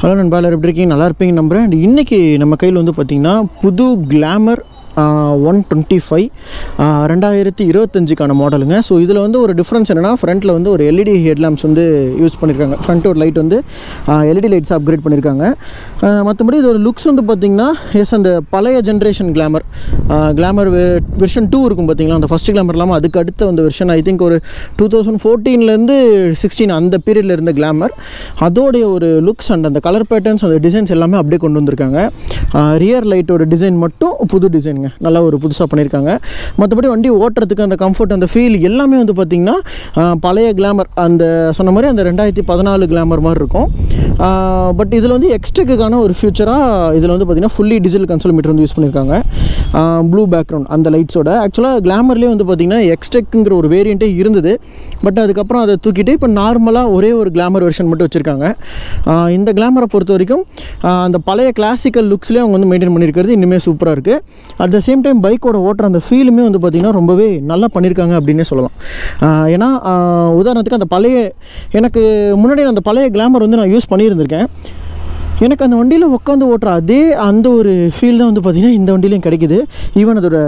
Hello நண்பா, எல்லாரும் எப்படி இருக்கீங்க? நல்லா இருப்பீங்க நம்புகிறேன். அண்ட் இன்றைக்கி நம்ம கையில் வந்து பார்த்திங்கன்னா புது கிளாமர் 125 2025 மாடலுங்க. ஸோ இதில் வந்து ஒரு டிஃப்ரென்ஸ் என்னென்னா, ஃப்ரண்ட்டில் வந்து ஒரு எல்இடி ஹெட்லாம்ப்ஸ் வந்து யூஸ் பண்ணியிருக்காங்க. ஃப்ரண்ட் ஒரு லைட் வந்து எல்இடி லைட்ஸ் அப்கிரேட் பண்ணியிருக்காங்க. மற்றபடி இது ஒரு லுக்ஸ் வந்து பார்த்திங்கன்னா அந்த பழைய ஜென்ரேஷன் கிளாமர் வெர்ஷன் 2 இருக்கும் பார்த்திங்களா, அந்த ஃபஸ்ட் கிளாமர் இல்லாமல் அதுக்கு அடுத்த வந்து வெர்ஷன் ஐ திங்க் ஒரு 2014 16 அந்த பீரியடில் இருந்த கிளாமர், அதோடைய ஒரு லுக்ஸ் அண்ட் அந்த கலர் பேட்டர்ன்ஸ் அந்த டிசைன்ஸ் எல்லாமே அப்படியே கொண்டு வந்திருக்காங்க. ரியர் லைட்டோட டிசைன் மட்டும் புது டிசைன், நல்லா ஒரு புதுசாக பண்ணியிருக்காங்க. மற்றபடி வண்டி ஓட்டுறதுக்கு அந்த கம்ஃபர்ட், அந்த ஃபீல் எல்லாமே வந்து பார்த்திங்கன்னா பழைய கிளாமர், அந்த சொன்ன மாதிரி அந்த 2014 கிளாமர் மாதிரி இருக்கும். பட் இதில் வந்து எக்ஸ்ட்ரக்குக்கான ஒரு ஃபியூச்சராக இதில் வந்து பார்த்திங்கன்னா ஃபுல்லி டிஜிட்டல் கன்சோல் மீட்டர் வந்து யூஸ் பண்ணியிருக்காங்க. ப்ளூ பேக்ரவுண்ட் அந்த லைட்ஸோட. ஆக்சுவலாக கிளாமர்லேயே வந்து பார்த்திங்கன்னா எக்ஸ்ட்ரக்குங்கிற ஒரு வேரியண்ட்டே இருந்தது. பட் அதுக்கப்புறம் அதை தூக்கிட்டு இப்போ நார்மலாக ஒரே ஒரு கிளாமர் வெர்ஷன் மட்டும் வச்சுருக்காங்க. இந்த கிளாமரை பொறுத்த வரைக்கும் அந்த பழைய கிளாசிக்கல் லுக்ஸ்லேயே அவங்க வந்து மெயின்டைன் பண்ணியிருக்கிறது இன்னுமே சூப்பராக இருக்குது. அட் த சேம் டைம் பைக்கோட ஓட்டுற அந்த ஃபீலுமே வந்து பார்த்திங்கன்னா ரொம்பவே நல்லா பண்ணியிருக்காங்க அப்படின்னே சொல்லலாம். ஏன்னா உதாரணத்துக்கு அந்த எனக்கு முன்னாடி அந்த பழைய கிளாமர் வந்து நான் யூஸ் பண்ணியிருந்திருக்கேன். எனக்கு அந்த வண்டியில் உட்காந்து ஓட்டுற அந்த ஒரு ஃபீல் தான் வந்து பார்த்திங்கன்னா இந்த வண்டியிலையும் கிடைக்குது. ஈவன் அதோட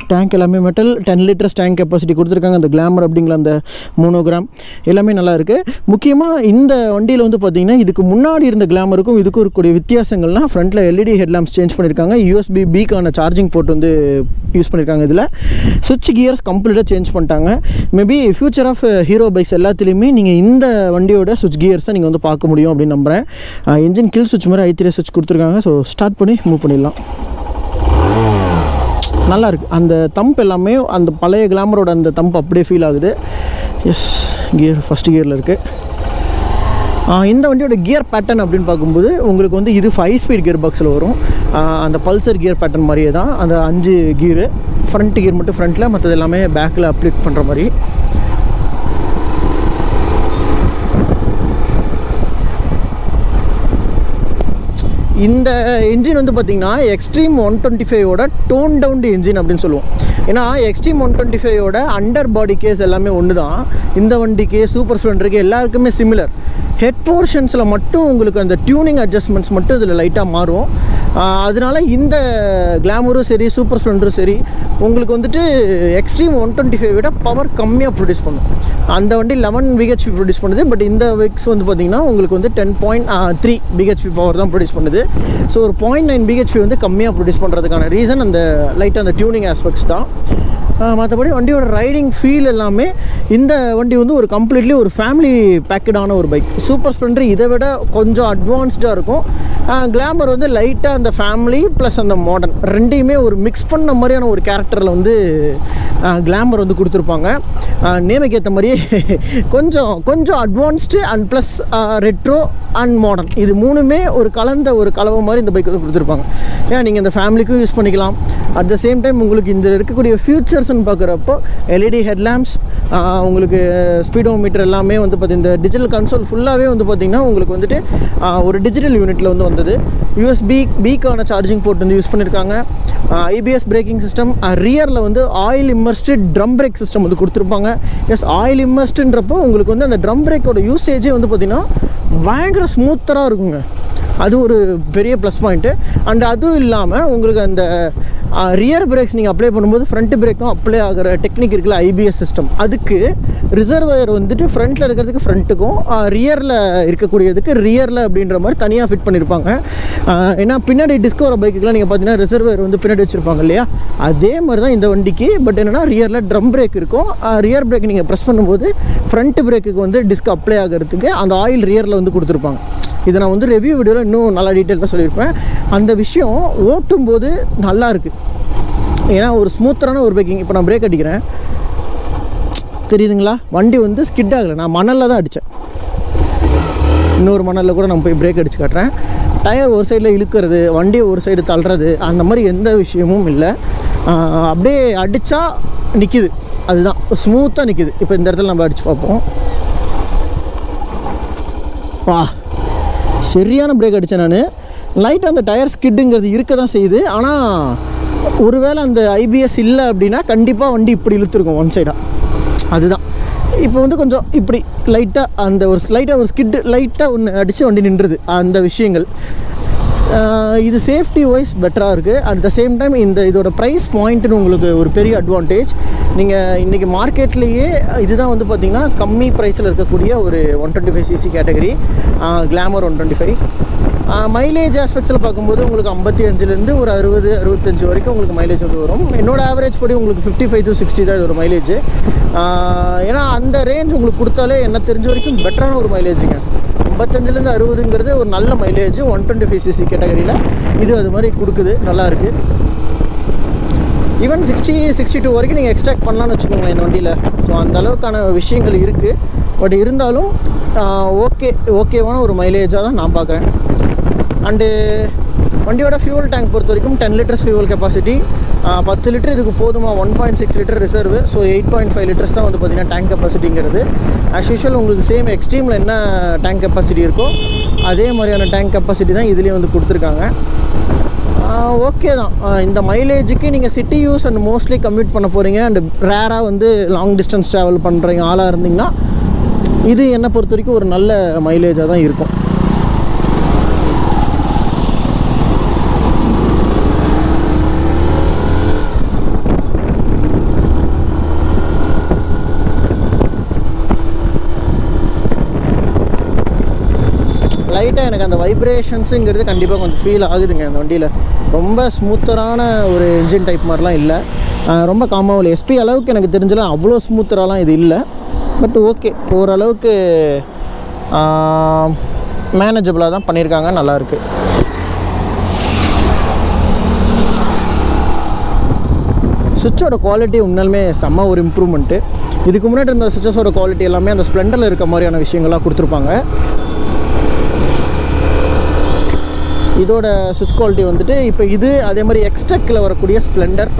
டேங்க் எல்லாமே மெட்டல் 10 லிட்டர்ஸ் டேங்க் கெப்பாசிட்டி கொடுத்துருக்காங்க. அந்த கிளாமர் அப்படிங்கிற அந்த மோனோகிராம் எல்லாமே நல்லா இருக்குது. முக்கியமாக இந்த வண்டியில் வந்து பார்த்திங்கன்னா இதுக்கு முன்னாடி இருந்த கிளாமருக்கும் இதுக்கும் இருக்கக்கூடிய வித்தியாசங்கள்னால், ஃப்ரண்ட்டில் எல்இடி ஹெட்லாம்ப்ஸ் சேஞ்ச் பண்ணியிருக்காங்க. USB-Bக்கான சார்ஜிங் போர்ட் வந்து யூஸ் பண்ணியிருக்காங்க. இதில் சுவிட்ச் கியர்ஸ் கம்ப்ளீட்டாக சேஞ்ச் பண்ணிட்டாங்க. Maybe future of Hero bikes எல்லாத்துலேயுமே நீங்கள் இந்த வண்டியோட சுவிட்ச் கியர்ஸ் தான் நீங்கள் வந்து பார்க்க முடியும் அப்படின்னு நம்புகிறேன். இன்ஜின் கில் சுவிட்ச் மாதிரி i3 சுவிட்ச் கொடுத்துருக்காங்க. ஸோ ஸ்டார்ட் பண்ணி மூவ் பண்ணிடலாம். நல்லாயிருக்கு. அந்த தம்ப் எல்லாமே அந்த பழைய கிளாமரோட அந்த தம்ப் அப்படியே ஃபீல் ஆகுது. எஸ், கியர் ஃபஸ்ட் கியரில் இருக்குது. இந்த வண்டியோட கியர் பேட்டர்ன் அப்படின்னு பார்க்கும்போது உங்களுக்கு வந்து இது 5 ஸ்பீட் கியர் பாக்ஸில் வரும். அந்த பல்சர் கியர் பேட்டர்ன் மாதிரியே தான். அந்த 5 கியரு, ஃப்ரண்ட் கியர் மட்டும் ஃப்ரண்ட்டில், மற்றது எல்லாமே பேக்கில் அப்ளேட் பண்ணுற மாதிரி. இந்த என்ஜின் வந்து பார்த்திங்கன்னா எக்ஸ்ட்ரீம் 125ஓட டோன் டவுன்டு என்ஜின் அப்படின்னு சொல்லுவோம். ஏன்னா எக்ஸ்ட்ரீம் 125ஓட அண்டர் பாடி கேஸ் எல்லாமே ஒன்று தான். இந்த வண்டிக்கு சூப்பர் ஸ்ப்ளெண்டருக்கு எல்லாருக்குமே சிமிலர். ஹெட் போர்ஷன்ஸில் மட்டும் உங்களுக்கு அந்த டியூனிங் அட்ஜஸ்ட்மெண்ட்ஸ் மட்டும் இதில் லைட்டாக மாறும். அதனால் இந்த கிளாமரும் சரி சூப்பர் ஸ்ப்ளெண்டரும் சரி உங்களுக்கு வந்துட்டு எக்ஸ்ட்ரீம் 125 விட பவர் கம்மியாக ப்ரொடியூஸ் பண்ணும். அந்த வண்டி 11 BHP ப்ரொடியூஸ் பண்ணுது. பட் இந்த பைக்ஸ் வந்து பார்த்திங்கன்னா உங்களுக்கு வந்து 10.3 BHP பவர் தான் ப்ரொடியூஸ் பண்ணுது. ஸோ ஒரு 0.9 BHP வந்து கம்மியாக ப்ரொடியூஸ் பண்ணுறதுக்கான ரீசன் அந்த லைட்டாக அந்த டியூனிங் ஆஸ்பெக்ட்ஸ் தான். மற்றபடி வண்டியோட ரைடிங் ஃபீல் எல்லாமே இந்த வண்டி வந்து ஒரு கம்ப்ளீட்லி ஒரு ஃபேமிலி பேக்கடான ஒரு பைக். சூப்பர் ஸ்ப்ளெண்டர் இதை விட கொஞ்சம் அட்வான்ஸ்டாக இருக்கும். கிளாமர் வந்து லைட்டாக அந்த ஃபேமிலி ப்ளஸ் அந்த மாடர்ன் ரெண்டையுமே ஒரு மிக்ஸ் பண்ண மாதிரியான ஒரு கேரக்டரில் வந்து கிளாமர் வந்து கொடுத்துருப்பாங்க. நேமுக்கு ஏற்ற மாதிரியே கொஞ்சம் advanced and plus retro and modern, இது மூணுமே ஒரு கலவை மாதிரி இந்த பைக் வந்து கொடுத்துருப்பாங்க. ஏன்னா நீங்கள் இந்த ஃபேமிலிக்கும் யூஸ் பண்ணிக்கலாம். அட் த சேம் டைம் உங்களுக்கு இந்த இருக்கக்கூடிய ஃபியூச்சர்ஸ்ன்னு பார்க்குறப்போ எல்இடி ஹெட்லாம்ப்ஸ், உங்களுக்கு ஸ்பீடோமீட்டர் எல்லாமே வந்து இந்த டிஜிட்டல் கன்சோல் ஃபுல்லாகவே வந்து பார்த்திங்கன்னா உங்களுக்கு வந்துட்டு ஒரு டிஜிட்டல் யூனிட்டில் வந்து வந்தது. USB-Bக்கான சார்ஜிங் போர்ட் வந்து யூஸ் பண்ணியிருக்காங்க. IBS பிரேக்கிங் சிஸ்டம், ரியரில் வந்து oil immersed drum brake system வந்து கொடுத்துருப்பாங்க. எஸ், ஆயில் இம்மர்ஸ்டுன்றப்போ உங்களுக்கு வந்து அந்த ட்ரம் பிரேக்கோட யூசேஜே வந்து பார்த்திங்கன்னா பயங்கர ஸ்மூத்தராக இருக்குங்க. அது ஒரு பெரிய ப்ளஸ் பாயிண்ட்டு. அண்ட் அதுவும் இல்லாமல் உங்களுக்கு அந்த ரியர் பிரேக்ஸ் நீங்கள் அப்ளை பண்ணும்போது ஃப்ரண்ட் பிரேக்கும் அப்ளை ஆகிற டெக்னிக் இருக்குல்ல, IBS சிஸ்டம், அதுக்கு ரிசர்வயர் வந்துட்டு ஃப்ரண்ட்டில் இருக்கிறதுக்கு ஃப்ரண்ட்டுக்கும் ரியரில் இருக்கக்கூடியதுக்கு ரியரில் அப்படின்ற மாதிரி தனியாக ஃபிட் பண்ணியிருப்பாங்க. ஏன்னா பின்னாடி டிஸ்கவர் பைக்குக்கெலாம் நீங்கள் பார்த்தீங்கன்னா ரிசர்வயர் வந்து பின்னாடி வச்சுருப்பாங்க இல்லையா, அதே மாதிரி தான் இந்த வண்டிக்கு. பட் என்னென்னா ரியரில் ட்ரம் பிரேக் இருக்கும். ரியர் பிரேக் நீங்கள் ப்ரெஸ் பண்ணும்போது ஃப்ரண்ட் பிரேக்குக்கு வந்து டிஸ்க் அப்ளை ஆகிறதுக்கு அந்த ஆயில் ரியரில் வந்து கொடுத்துருப்பாங்க. இதை நான் வந்து ரிவ்யூ வீடியோவில் இன்னும் நல்லா டீட்டெயிலாக சொல்லியிருப்பேன். அந்த விஷயம் ஓட்டும்போது நல்லா இருக்குது. ஏன்னா ஒரு ஸ்மூத்தரான ஒரு பிரேக்கிங். இப்போ நான் பிரேக் அடிக்கிறேன் தெரியுதுங்களா, வண்டி வந்து ஸ்கிட் ஆகலை. நான் மணலில் தான் அடித்தேன். இன்னொரு மணலில் கூட நான் போய் பிரேக் அடித்து காட்டுறேன். டயர் ஒரு சைடில் இழுக்கிறது, வண்டியை ஒரு சைடு தள்ளுறது, அந்த மாதிரி எந்த விஷயமும் இல்லை. அப்படியே அடித்தா நிற்கிது, அதுதான் ஸ்மூத்தாக நிற்கிது. இப்போ இந்த இடத்துல நம்ம அடித்து பார்ப்போம். வா, சரியான பிரேக் அடித்தேன் நான். லைட்டாக அந்த டயர் ஸ்கிட்டுங்கிறது இருக்க தான் செய்யுது. ஆனால் ஒருவேளை அந்த IBS இல்லை அப்படின்னா கண்டிப்பாக வண்டி இப்படி இழுத்துருக்கும் ஒன் சைடாக. அதுதான் இப்போ வந்து கொஞ்சம் இப்படி லைட்டாக அந்த ஒரு ஸ்கிட்டு லைட்டாக ஒன்று அடித்து வண்டி நின்றுது அந்த விஷயங்கள். இது சேஃப்டி வைஸ் பெட்டராக இருக்குது. அட் த சேம் டைம் இதோட ப்ரைஸ் பாயிண்ட்டுன்னு உங்களுக்கு ஒரு பெரிய அட்வான்டேஜ். நீங்கள் இன்றைக்கி மார்க்கெட்லேயே இதுதான் வந்து பார்த்திங்கன்னா கம்மி ப்ரைஸில் இருக்கக்கூடிய ஒரு 125cc கேட்டகரி கிளாமர் 125. மைலேஜ் ஆஸ்பெக்ட்ஸில் பார்க்கும்போது உங்களுக்கு 55லேருந்து ஒரு 60-65 வரைக்கும் உங்களுக்கு மைலேஜ் வந்து வரும். என்னோடய ஆவரேஜ் படி உங்களுக்கு 55 to 60 தான் இதோட மைலேஜ். ஏன்னா அந்த ரேஞ்ச் உங்களுக்கு கொடுத்தாலே என்ன தெரிஞ்ச வரைக்கும் பெட்டரான ஒரு மைலேஜுங்க. 55லேருந்து 60ங்கிறது ஒரு நல்ல மைலேஜ் 125cc கேட்டகரியில் இது அது மாதிரி கொடுக்குது, நல்லாயிருக்கு. ஈவன் 60-62 வரைக்கும் நீங்கள் எக்ஸ்ட்ராக்ட் பண்ணலான்னு வச்சுக்கோங்களேன் இந்த வண்டியில். ஸோ அந்த அளவுக்கான விஷயங்கள் இருக்குது. பட் இருந்தாலும் ஓகேவான ஒரு மைலேஜாக தான் நான் பார்க்குறேன். அண்டு வண்டியோட ஃபியூல் டேங்க் பொறுத்த வரைக்கும் 10 liters ஃபியூவல் கெப்பாசிட்டி. 10 லிட்டர் இதுக்கு போதுமா, 1.6 லிட்டர் ரிசர்வு. ஸோ 8.5 liters தான் வந்து பார்த்திங்கன்னா டேங்க் கெப்பாசிட்டிங்கிறது. ஆஸ் யூஷுவல் உங்களுக்கு சேம் எக்ஸ்ட்ரீமில் என்ன டேங்க் கெப்பாசிட்டி இருக்கோ அதே மாதிரியான டேங்க் கெப்பாசிட்டி தான் இதுலேயும் வந்து கொடுத்துருக்காங்க. ஓகே தான். இந்த மைலேஜுக்கு நீங்கள் city use and mostly commute பண்ண போகிறீங்க அண்ட் ரேராக வந்து லாங் டிஸ்டன்ஸ் ட்ராவல் பண்ணுறீங்க ஆளாக இருந்தீங்கன்னா இது என்னை பொறுத்த வரைக்கும் ஒரு நல்ல மைலேஜாக தான் இருக்கும். லைட்டாக எனக்கு அந்த வைப்ரேஷன்ஸுங்கிறது கண்டிப்பாக கொஞ்சம் ஃபீல் ஆகுதுங்க அந்த வண்டியில். ரொம்ப ஸ்மூத்தரான ஒரு இன்ஜின் டைப் மாதிரிலாம் இல்லை, ரொம்ப காமாவில் எஸ்பி அளவுக்கு எனக்கு தெரிஞ்சலாம் அவ்வளோ ஸ்மூத்தராலாம் இது இல்லை. பட் ஓகே, ஓரளவுக்கு மேனேஜபிளாக தான் பண்ணியிருக்காங்க, நல்லாயிருக்கு. சுவிட்சோட குவாலிட்டி உண்மையிலுமே செம்ம ஒரு இம்ப்ரூவ்மெண்ட்டு. இதுக்கு முன்னாடி இருந்த சுவிட்சஸோட குவாலிட்டி எல்லாமே அந்த ஸ்ப்ளெண்டரில் இருக்க மாதிரியான விஷயங்கள்லாம் கொடுத்துருப்பாங்க. இதோட சுவிட்ச் குவாலிட்டி வந்துட்டு இப்போ இது அதே மாதிரி எக்ஸ்டெக்கில் வரக்கூடிய ஸ்ப்ளெண்டர்,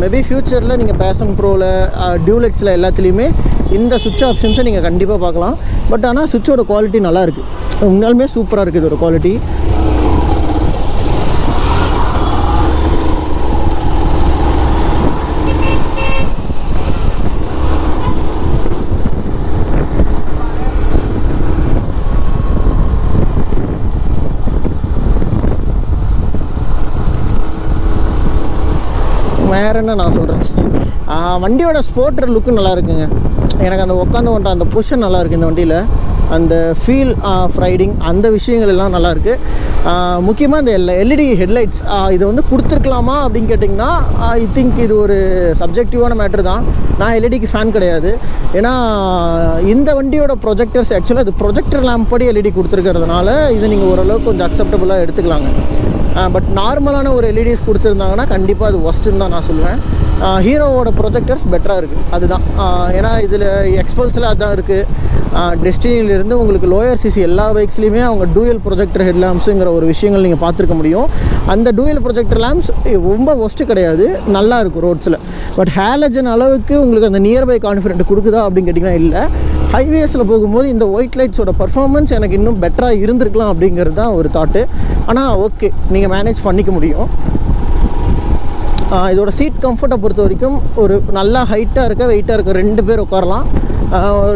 மேபி ஃப்யூச்சரில் நீங்கள் பேஷன் ப்ரோவில் டியூலெக்ஸில் எல்லாத்துலேயுமே இந்த சுவிட்ச் ஆப்ஷன்ஸை நீங்கள் கண்டிப்பாக பார்க்கலாம். பட் ஆனால் சுவிட்சோட குவாலிட்டி நல்லாயிருக்கு, உண்மையாலுமே சூப்பராக இருக்குது இதோட குவாலிட்டி. வேறு என்ன நான் சொல்கிறது, வண்டியோட ஸ்போர்ட்டர் லுக்கு நல்லா இருக்குங்க. எனக்கு அந்த உட்காந்து ஓட்டுற அந்த பொசிஷன் நல்லாயிருக்கு இந்த வண்டியில். அந்த ஃபீல் ஆஃப் ரைடிங் அந்த விஷயங்கள் எல்லாம் நல்லாயிருக்கு. முக்கியமாக இந்த எல்இடி ஹெட்லைட்ஸ் இதை வந்து கொடுத்துருக்கலாமா அப்படின்னு கேட்டிங்கன்னா ஐ திங்க் இது ஒரு சப்ஜெக்டிவான மேட்ரு தான். நான் எல்இடிக்கு ஃபேன் கிடையாது. ஏன்னா இந்த வண்டியோட ப்ரொஜெக்டர்ஸ் ஆக்சுவலாக இது ப்ரொஜெக்டர் லேம்ப் படி எல்இடி கொடுத்துருக்கிறதுனால இது நீங்கள் ஓரளவுக்கு கொஞ்சம் அக்செப்டபுளாக எடுத்துக்கலாங்க. பட் நார்மலான ஒரு எல்இடிஸ் கொடுத்துருந்தாங்கன்னா கண்டிப்பாக அது ஒஸ்ட்டுன்னு தான் நான் சொல்லுவேன். ஹீரோவோட ப்ரொஜெக்டர்ஸ் பெட்டராக இருக்குது, அதுதான். ஏன்னா இதில் எக்ஸ்பல்ஸில் அதுதான் இருக்குது. டெஸ்டினிலேருந்து உங்களுக்கு லோயர் சிசி எல்லா பைக்ஸ்லையுமே அவங்க டூயல் ப்ரொஜெக்டர் ஹெட் லேம்ப்ஸுங்கிற ஒரு விஷயங்கள் நீங்கள் பார்த்துருக்க முடியும். அந்த டூயல் ப்ரொஜெக்டர் லேம்ப்ஸ் ரொம்ப ஒஸ்ட்டு கிடையாது, நல்லா இருக்கும் ரோட்ஸில். பட் ஹேலஜன் அளவுக்கு உங்களுக்கு அந்த நியர்பை கான்ஃபிடென்ட் கொடுக்குதா அப்படின்னு கேட்டிங்கன்னா இல்லை. ஹைவேஸில் போகும்போது இந்த ஒயிட் லைட்ஸோட பர்ஃபார்மன்ஸ் எனக்கு இன்னும் பெட்டராக இருந்திருக்கலாம் அப்படிங்கிறது தான் ஒரு தாட்டு. ஆனால் ஓகே, நீங்கள் மேனேஜ் பண்ணிக்க முடியும். இதோட சீட் கம்ஃபர்ட்டை பொறுத்த வரைக்கும் ஒரு நல்லா ஹைட்டாக இருக்க வெயிட்டாக இருக்க 2 பேர் உட்காரலாம்.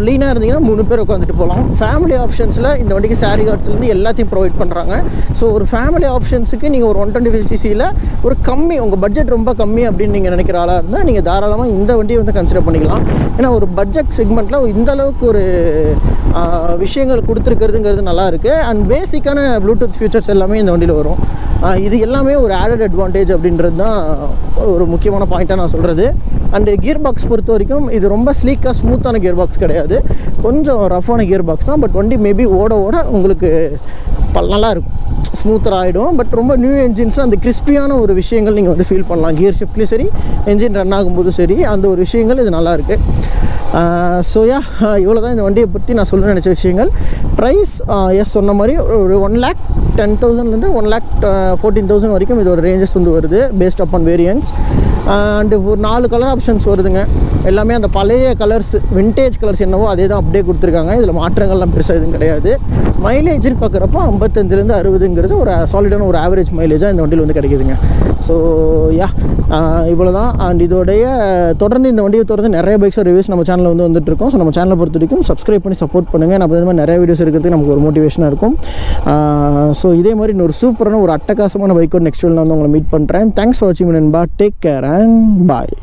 லீனாக இருந்தீங்கன்னா 3 பேர் உட்காந்துட்டு போகலாம். ஃபேமிலி ஆப்ஷன்ஸில் இந்த வண்டிக்கு சாரி கார்ட்ஸ்லேருந்து எல்லாத்தையும் ப்ரொவைட் பண்ணுறாங்க. ஸோ ஒரு ஃபேமிலி ஆப்ஷன்ஸுக்கு நீங்கள் ஒரு 125cc ஒரு கம்மி, உங்கள் பட்ஜெட் ரொம்ப கம்மி அப்படின்னு நீங்கள் நினைக்கிற ஆளாக இருந்தால் நீங்கள் தாராளமாக இந்த வண்டியை வந்து கன்சிடர் பண்ணிக்கலாம். ஏன்னா ஒரு பட்ஜெட் செக்மெண்ட்டில் இந்தளவுக்கு ஒரு விஷயங்கள் கொடுத்துருக்கிறதுங்கிறது நல்லாயிருக்கு. அண்ட் பேசிக்கான ப்ளூடூத் ஃபீச்சர்ஸ் எல்லாமே இந்த வண்டியில் வரும். இது எல்லாமே ஒரு ஆடட் அட்வான்டேஜ் அப்படின்றது தான் ஒரு முக்கியமான பாயிண்ட்டாக நான் சொல்கிறது. அண்டு கியர் பாக்ஸ் பொறுத்த வரைக்கும் இது ரொம்ப ஸ்லீக்காக ஸ்மூத்தான கியர் பாக்ஸ் கிடையாது, கொஞ்சம் ரஃப்பான கியர் பாக்ஸ் தான். பட் வண்டி மேபி ஓட உங்களுக்கு நல்லாயிருக்கும், ஸ்மூத்தர் ஆகிடும். பட் ரொம்ப நியூ என்ஜின்ஸில் அந்த கிறிஸ்பியான ஒரு விஷயங்கள் நீங்கள் வந்து ஃபீல் பண்ணலாம். கியர் ஷிஃப்ட்லேயும் சரி, என்ஜின் ரன் ஆகும்போதும் சரி, அந்த ஒரு விஷயங்கள் இது நல்லாயிருக்கு. ஸோ இவ்வளோ தான் இந்த வண்டியை பற்றி நான் சொல்ல நினச்ச விஷயங்கள். ப்ரைஸ் சொன்ன மாதிரி ஒரு 1,10,000லேருந்து 1,14,000 வரைக்கும் இதோட ரேஞ்சஸ் வந்து வருது பேஸ்ட் அப்பான் வேரியன்ட்ஸ். அண்டு ஒரு 4 கலர் ஆப்ஷன்ஸ் வருதுங்க. எல்லாமே அந்த பழைய கலர்ஸ், விண்டேஜ் கலர்ஸ் என்னவோ அதே தான் அப்படியே கொடுத்துருக்காங்க. இதில் மாற்றங்கள்லாம் பெருசாக எதுவும் கிடையாது. மைலேஜ்னு பார்க்குறப்போ 55லேருந்து 60ங்கிறது ஒரு சாலிடான ஒரு ஆவரேஜ் மைலேஜாக இந்த வண்டியில் வந்து கிடைக்குதுங்க. ஸோ யா, இவ்வளோ தான். அண்ட் இதோடைய தொடர்ந்து இந்த வண்டியை தொடர்ந்து நிறைய பைக்ஸ் ரிவ்யூஸ் நம்ம சேனலில் வந்து வந்துட்டுருக்கோம். ஸோ நம்ம சேனலை பொறுத்த வரைக்கும் சப்ஸ்கிரைப் பண்ணி சப்போர்ட் பண்ணுங்கள். நம்ம இந்த மாதிரி நிறைய வீடியோஸ் இருக்கிறதுக்கு நமக்கு ஒரு மோட்டிவேஷனாக இருக்கும். ஸோ இதே மாதிரி இன்னொரு சூப்பரான ஒரு அட்டகாசமான பைக்கோட நெக்ஸ்ட் வீடியோவில் நான் வந்து உங்களை மீட் பண்ணுறேன். தேங்க்ஸ் ஃபார் வாட்சிங் நண்பா. Take care and bye.